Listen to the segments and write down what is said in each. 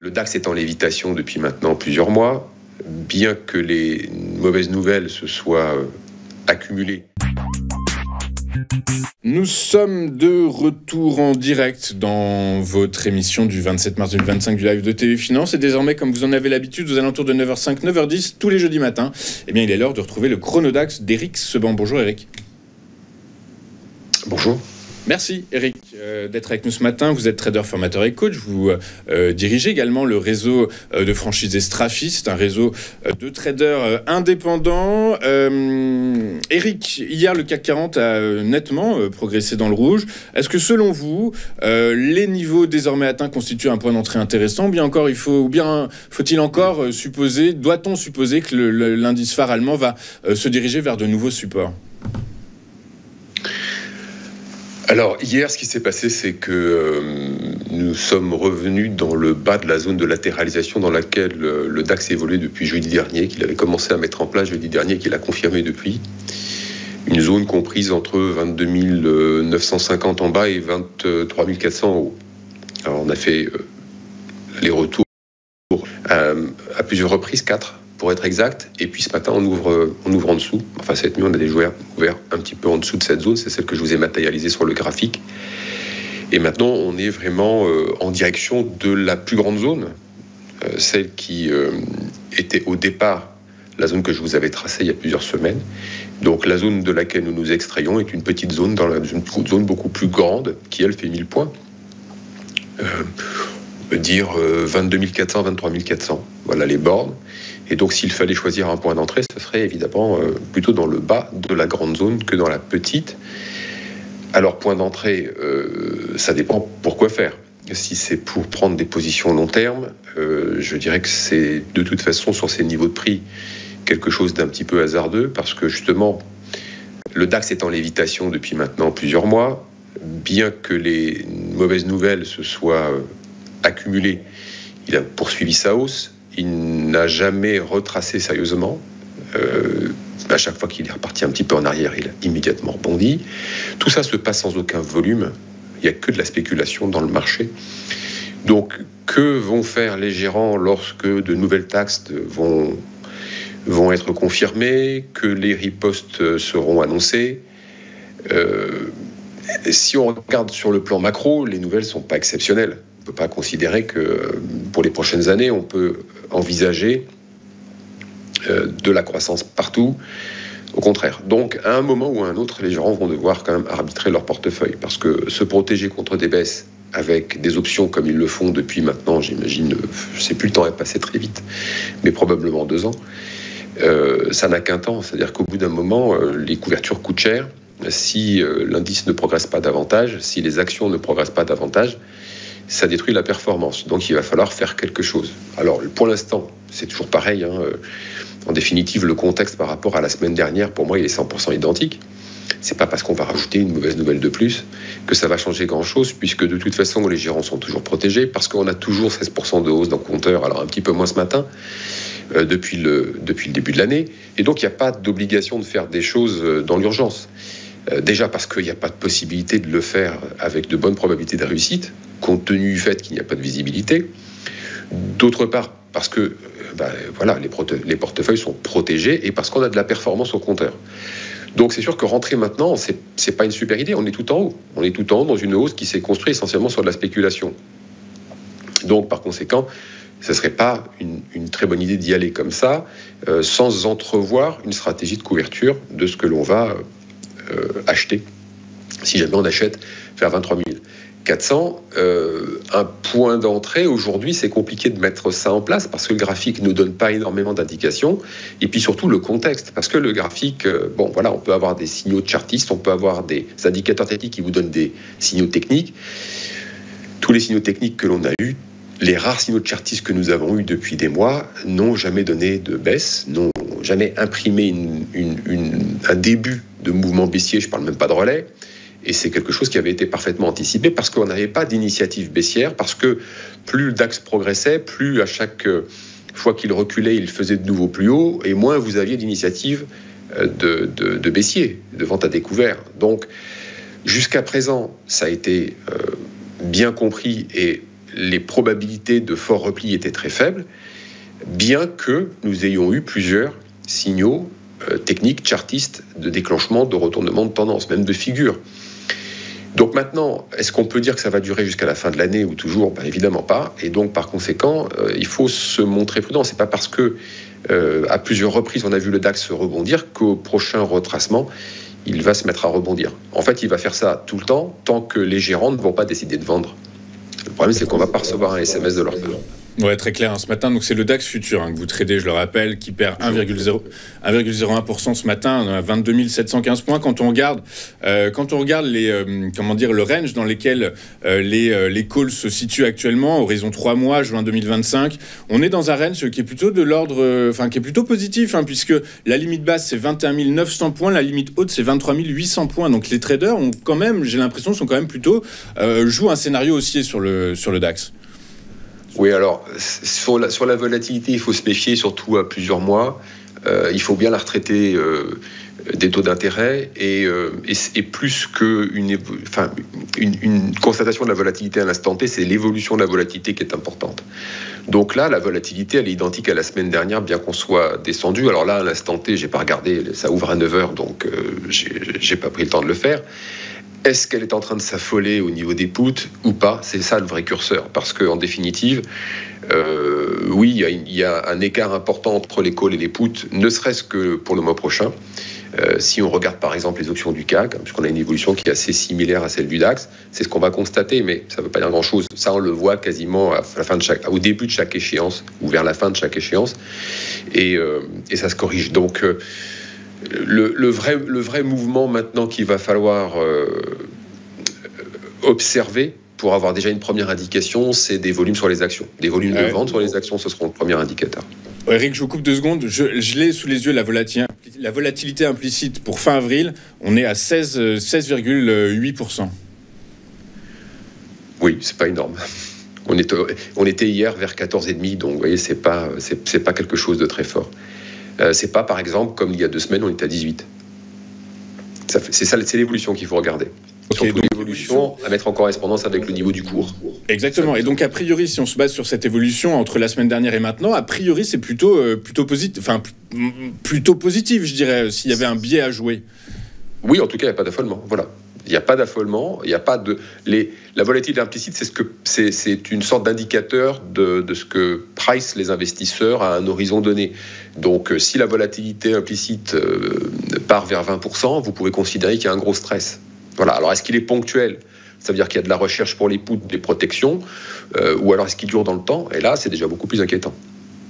Le DAX est en lévitation depuis maintenant plusieurs mois, bien que les mauvaises nouvelles se soient accumulées. Nous sommes de retour en direct dans votre émission du 27 mars 2025 du live de TV Finance. Et désormais, comme vous en avez l'habitude, aux alentours de 9h05, 9h10, tous les jeudis matins, eh bien, il est l'heure de retrouver le chronodax d'Éric Seban. Bonjour Éric. Bonjour. Merci Éric d'être avec nous ce matin. Vous êtes trader, formateur et coach. Vous dirigez également le réseau de franchisés Strafi. C'est un réseau de traders indépendants. Éric, hier le CAC 40 a nettement progressé dans le rouge. Est-ce que selon vous, les niveaux désormais atteints constituent un point d'entrée intéressant, ou bien faut-il encore supposer, doit-on supposer que l'indice phare allemand va se diriger vers de nouveaux supports ? Alors, hier, ce qui s'est passé, c'est que nous sommes revenus dans le bas de la zone de latéralisation dans laquelle le DAX évoluait depuis jeudi dernier, qu'il avait commencé à mettre en place jeudi dernier et qu'il a confirmé depuis. Une zone comprise entre 22 950 en bas et 23 400 en haut. Alors, on a fait les retours à plusieurs reprises, 4 pour être exact, et puis ce matin on ouvre en dessous. Enfin, cette nuit on a déjà ouvert un petit peu en dessous de cette zone, c'est celle que je vous ai matérialisée sur le graphique. Et maintenant on est vraiment en direction de la plus grande zone, celle qui était au départ la zone que je vous avais tracée il y a plusieurs semaines. Donc la zone de laquelle nous nous extrayons est une petite zone dans une zone beaucoup plus grande qui elle fait 1000 points. On peut dire 22 400, 23 400. Voilà les bornes. Et donc, s'il fallait choisir un point d'entrée, ce serait évidemment plutôt dans le bas de la grande zone que dans la petite. Alors, point d'entrée, ça dépend pourquoi faire. Si c'est pour prendre des positions long terme, je dirais que c'est de toute façon sur ces niveaux de prix quelque chose d'un petit peu hasardeux, parce que justement, le DAX est en lévitation depuis maintenant plusieurs mois, bien que les mauvaises nouvelles se soient accumulées, il a poursuivi sa hausse. Il n'a jamais retracé sérieusement. À chaque fois qu'il est reparti un petit peu en arrière, il a immédiatement rebondi. Tout ça se passe sans aucun volume. Il n'y a que de la spéculation dans le marché. Donc, que vont faire les gérants lorsque de nouvelles taxes vont être confirmées, que les ripostes seront annoncés? Si on regarde sur le plan macro, les nouvelles ne sont pas exceptionnelles. On ne peut pas considérer que pour les prochaines années, on peut envisager de la croissance partout. Au contraire. Donc, à un moment ou à un autre, les gérants vont devoir quand même arbitrer leur portefeuille, parce que se protéger contre des baisses avec des options comme ils le font depuis maintenant, j'imagine, je ne sais plus, le temps est passé très vite, mais probablement 2 ans, ça n'a qu'un temps. C'est-à-dire qu'au bout d'un moment, les couvertures coûtent cher. Si l'indice ne progresse pas davantage, si les actions ne progressent pas davantage, ça détruit la performance. Donc, il va falloir faire quelque chose. Alors, pour l'instant, c'est toujours pareil. En définitive, le contexte par rapport à la semaine dernière, pour moi, il est 100% identique. C'est pas parce qu'on va rajouter une mauvaise nouvelle de plus que ça va changer grand-chose, puisque de toute façon, les gérants sont toujours protégés, parce qu'on a toujours 16% de hausse dans le compteur. Alors, un petit peu moins ce matin, depuis le début de l'année. Et donc, il n'y a pas d'obligation de faire des choses dans l'urgence. Déjà parce qu'il n'y a pas de possibilité de le faire avec de bonnes probabilités de réussite, compte tenu du fait qu'il n'y a pas de visibilité. D'autre part, parce que voilà, les portefeuilles sont protégés et parce qu'on a de la performance au compteur. Donc c'est sûr que rentrer maintenant, c'est pas une super idée. On est tout en haut. On est tout en haut dans une hausse qui s'est construite essentiellement sur de la spéculation. Donc par conséquent, ce ne serait pas une très bonne idée d'y aller comme ça, sans entrevoir une stratégie de couverture de ce que l'on va acheter. Si jamais on achète vers 23 400, un point d'entrée, aujourd'hui, c'est compliqué de mettre ça en place parce que le graphique ne nous donne pas énormément d'indications. Et puis surtout le contexte, parce que le graphique, on peut avoir des signaux de chartistes, on peut avoir des indicateurs techniques qui vous donnent des signaux techniques. Tous les signaux techniques que l'on a eus, les rares signaux de chartistes que nous avons eus depuis des mois, n'ont jamais donné de baisse, n'ont jamais imprimé un début de mouvement baissier, je ne parle même pas de relais. Et c'est quelque chose qui avait été parfaitement anticipé parce qu'on n'avait pas d'initiative baissière, parce que plus le DAX progressait, plus à chaque fois qu'il reculait, il faisait de nouveau plus haut, et moins vous aviez d'initiative de baissier, de vente à découvert. Donc, jusqu'à présent, ça a été bien compris, et les probabilités de fort repli étaient très faibles, bien que nous ayons eu plusieurs signaux techniques, chartistes, de déclenchement, de retournement de tendance, même de figure. Donc maintenant, est-ce qu'on peut dire que ça va durer jusqu'à la fin de l'année ou toujours? Évidemment pas. Et donc, par conséquent, il faut se montrer prudent. C'est pas parce que, à plusieurs reprises, on a vu le DAX rebondir qu'au prochain retracement, il va se mettre à rebondir. En fait, il va faire ça tout le temps, tant que les gérants ne vont pas décider de vendre. Le problème, c'est qu'on ne va pas recevoir un SMS de leur part. Ouais, très clair. Ce matin, donc c'est le DAX futur que vous tradez, je le rappelle, qui perd 1,01% ce matin, à 22 715 points. Quand on regarde les, le range dans lesquels les calls se situent actuellement, horizon 3 mois, juin 2025, on est dans un range qui est plutôt de l'ordre, qui est plutôt positif, puisque la limite basse c'est 21 900 points, la limite haute c'est 23 800 points. Donc les traders ont quand même, j'ai l'impression, sont quand même plutôt jouent un scénario haussier sur le DAX. Oui, alors, sur la volatilité, il faut se méfier, surtout à plusieurs mois. Il faut bien la retraiter des taux d'intérêt et plus qu'une constatation de la volatilité à l'instant T, c'est l'évolution de la volatilité qui est importante. Donc là, la volatilité, elle est identique à la semaine dernière, bien qu'on soit descendu. Alors là, à l'instant T, j'ai pas regardé, ça ouvre à 9h, donc j'ai pas pris le temps de le faire. Est-ce qu'elle est en train de s'affoler au niveau des puts ou pas? C'est ça le vrai curseur. Parce qu'en définitive, oui, il y a un écart important entre les calls et les puts, ne serait-ce que pour le mois prochain. Si on regarde par exemple les options du CAC, puisqu'on a une évolution qui est assez similaire à celle du DAX, c'est ce qu'on va constater, mais ça ne veut pas dire grand-chose. Ça, on le voit quasiment à la fin de au début de chaque échéance, ou vers la fin de chaque échéance, et ça se corrige. Donc, le vrai mouvement maintenant qu'il va falloir observer pour avoir déjà une première indication, c'est des volumes sur les actions. Des volumes de vente sur les actions, ce seront le premier indicateur. Eric, je vous coupe 2 secondes. Je l'ai sous les yeux, la volatilité implicite pour fin avril. On est à 16,8%. Oui, c'est pas énorme. On était hier vers 14,5, donc vous voyez, c'est pas quelque chose de très fort. C'est pas, par exemple, comme il y a 2 semaines, on était à 18. C'est l'évolution qu'il faut regarder. Okay, surtout l'évolution à mettre en correspondance avec le niveau du cours. Exactement. Et donc, a priori, si on se base sur cette évolution entre la semaine dernière et maintenant, a priori, c'est plutôt positif, je dirais, s'il y avait un biais à jouer. Oui, en tout cas, il n'y a pas d'affolement. Voilà. Il n'y a pas d'affolement, il n'y a pas de... La volatilité implicite, c'est une sorte d'indicateur de ce que price les investisseurs à un horizon donné. Donc, si la volatilité implicite part vers 20%, vous pouvez considérer qu'il y a un gros stress. Voilà. Alors, est-ce qu'il est ponctuel? Ça veut dire qu'il y a de la recherche pour les puts, des protections, ou alors est-ce qu'il dure dans le temps? Et là, c'est déjà beaucoup plus inquiétant.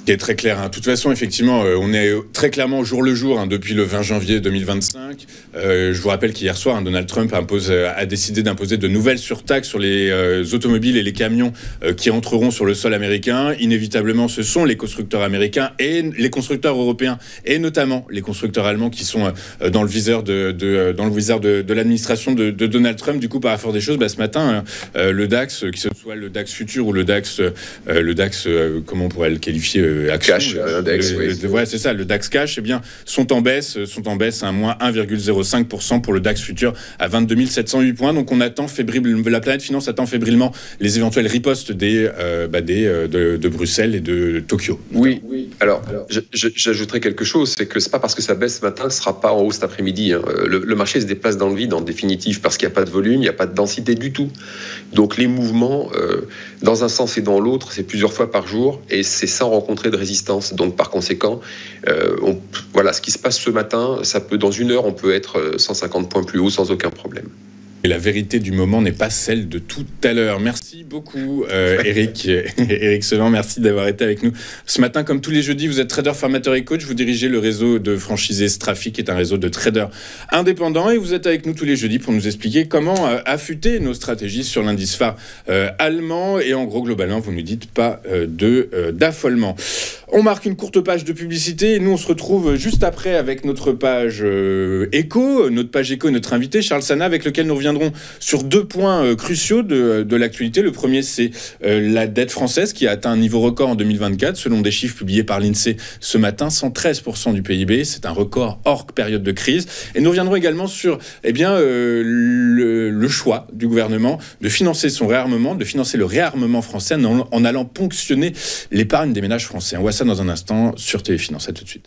Qui est très clair. De toute façon, effectivement, on est très clairement au jour le jour depuis le 20 janvier 2025. Je vous rappelle qu'hier soir, Donald Trump a décidé d'imposer de nouvelles surtaxes sur les automobiles et les camions qui entreront sur le sol américain. Inévitablement, ce sont les constructeurs américains et les constructeurs européens, et notamment les constructeurs allemands qui sont dans le viseur de l'administration de Donald Trump. Du coup, par la force des choses, ce matin, le DAX, que ce soit le DAX futur ou le DAX, comment on pourrait le qualifier, cash, index, ouais, c'est ça, le DAX cash, sont en baisse à moins 1,05% pour le DAX futur à 22 708 points. Donc on attend la planète finance attend fébrilement les éventuels ripostes de Bruxelles et de Tokyo. Oui. Alors j'ajouterais quelque chose, c'est que c'est pas parce que ça baisse ce matin que ce sera pas en haut cet après-midi. Le marché se déplace dans le vide en définitive parce qu'il n'y a pas de volume, il n'y a pas de densité du tout. Donc les mouvements dans un sens et dans l'autre, c'est plusieurs fois par jour et c'est sans rencontrer de résistance. Donc par conséquent, ce qui se passe ce matin, dans 1 heure, on peut être 150 points plus haut sans aucun problème. Et la vérité du moment n'est pas celle de tout à l'heure. Merci beaucoup, Eric Sevran, merci d'avoir été avec nous ce matin. Comme tous les jeudis, vous êtes trader, formateur et coach. Vous dirigez le réseau de franchisés Strafi, qui est un réseau de traders indépendants. Et vous êtes avec nous tous les jeudis pour nous expliquer comment affûter nos stratégies sur l'indice phare allemand. Et en gros, globalement, vous ne nous dites pas d'affolement. On marque une courte page de publicité et nous on se retrouve juste après avec notre page éco, notre invité Charles Sana, avec lequel nous reviendrons sur 2 points cruciaux de l'actualité. Le premier, c'est la dette française qui a atteint un niveau record en 2024 selon des chiffres publiés par l'INSEE ce matin, 113% du PIB, c'est un record hors période de crise. Et nous reviendrons également sur le choix du gouvernement de financer son réarmement, de financer le réarmement français en allant ponctionner l'épargne des ménages français. On voit ça dans un instant sur TV Finance. À tout de suite.